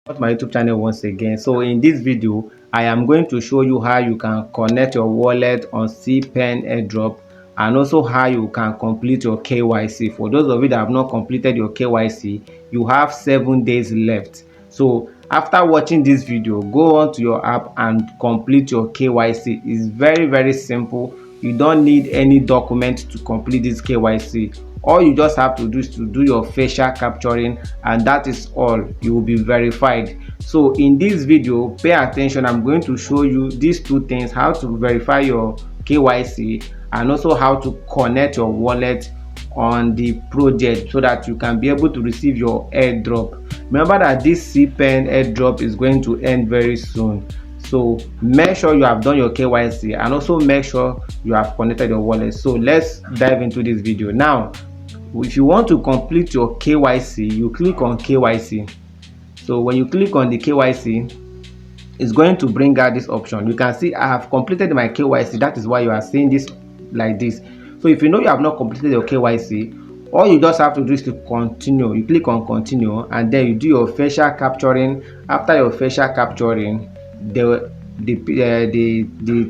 My YouTube channel once again. So in this video I am going to show you how you can connect your wallet on cPen airdrop, and also how you can complete your KYC. For those of you that have not completed your KYC, you have 7 days left. So after watching this video, go on to your app and complete your KYC. It's very simple. You don't need any document to complete this KYC. All you just have to do is to do your facial capturing, and that is all. You will be verified. So in this video, pay attention. I'm going to show you these two things: how to verify your KYC and also how to connect your wallet on the project so that you can be able to receive your airdrop. Remember that this cPen airdrop is going to end very soon. So make sure you have done your KYC and also make sure you have connected your wallet. So let's dive into this video now. If you want to complete your KYC, you click on KYC. So when you click on the KYC, it's going to bring out this option. You can see I have completed my KYC. That is why you are seeing this like this. So if you know you have not completed your KYC, all you just have to do is to continue. You click on continue and then you do your facial capturing. After your facial capturing, the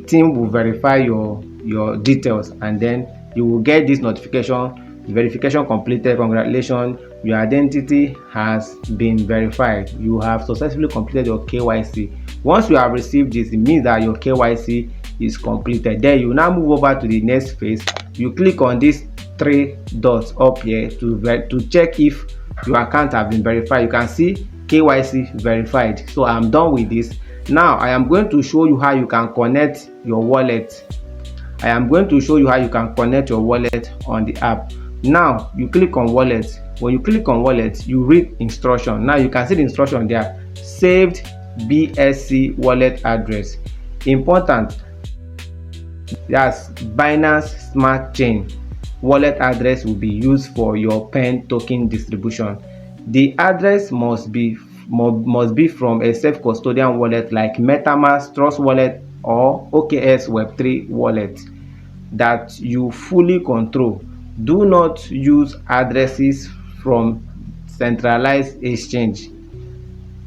team will verify your details, and then you will get this notification: verification completed, congratulations, your identity has been verified, you have successfully completed your KYC. Once you have received this, it means that your KYC is completed. Then you now move over to the next phase. You click on these three dots up here to check if your account has been verified. You can see KYC verified. So I'm done with this. Now I am going to show you how you can connect your wallet. I am going to show you how you can connect your wallet on the app. Now you click on wallet. When you click on wallet, you read instruction. Now you can see the instruction there: saved BSC wallet address. Important, that's Binance Smart Chain wallet address will be used for your pen token distribution. The address must be from a self-custodian wallet like MetaMask, Trust Wallet, or OKX Web3 wallet that you fully control. Do not use addresses from centralized exchange.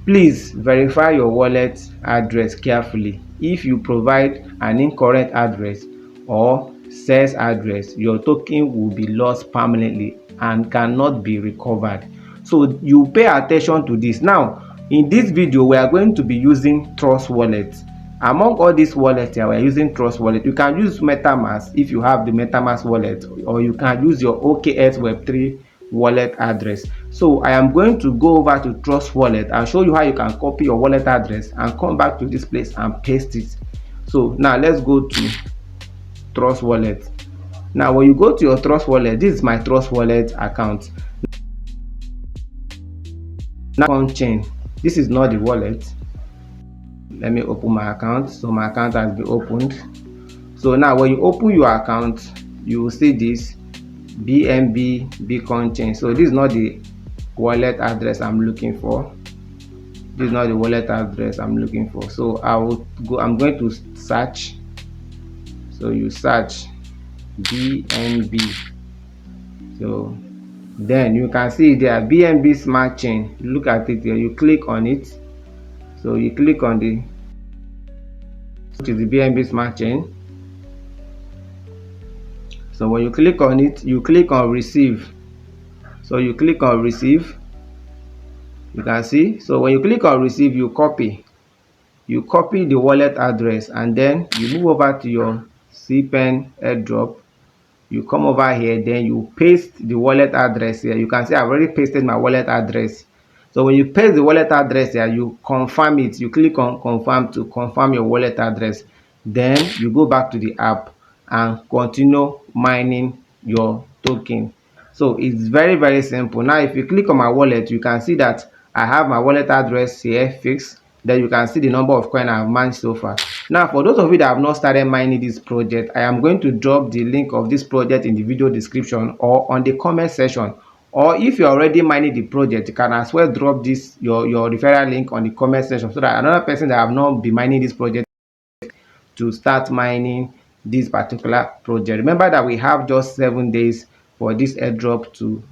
Please verify your wallet address carefully. If you provide an incorrect address or sales address, your token will be lost permanently and cannot be recovered. So you pay attention to this. Now in this video we are going to be using Trust Wallet. Among all these wallets here, we are using Trust Wallet. You can use MetaMask if you have the MetaMask wallet, or you can use your OKX Web3 wallet address. So I am going to go over to Trust Wallet and show you how you can copy your wallet address and come back to this place and paste it. So now let's go to Trust Wallet. Now when you go to your Trust Wallet, this is my Trust Wallet account. Now on chain, this is not the wallet. Let me open my account. So my account has been opened. So now when you open your account, you will see this BNB Beacon chain. So this is not the wallet address I'm looking for. This is not the wallet address I'm looking for. So I'm going to search. So you search BNB. So then you can see there BNB Smart Chain. Look at it here. You click on it. So you click on the BNB Smart Chain. So when you click on it, you click on receive. So you click on receive. You can see. So when you click on receive, you copy the wallet address, and then you move over to your cPen airdrop. You come over here, then you paste the wallet address here. You can see I've already pasted my wallet address. So when you paste the wallet address here, you confirm it. You click on confirm to confirm your wallet address. Then you go back to the app and continue mining your token. So it's very simple. Now if you click on my wallet, you can see that I have my wallet address here fixed. Then you can see the number of coins I have mined so far. Now for those of you that have not started mining this project, I am going to drop the link of this project in the video description or on the comment section. Or if you're already mining the project, you can as well drop this your referral link on the comment section so that another person that have not been mining this project to start mining this particular project. Remember that we have just 7 days for this airdrop to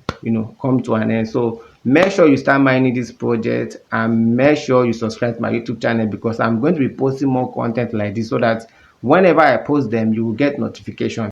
come to an end. So Make sure you start mining this project and make sure you subscribe to my YouTube channel, because I'm going to be posting more content like this so that whenever I post them, you will get notification.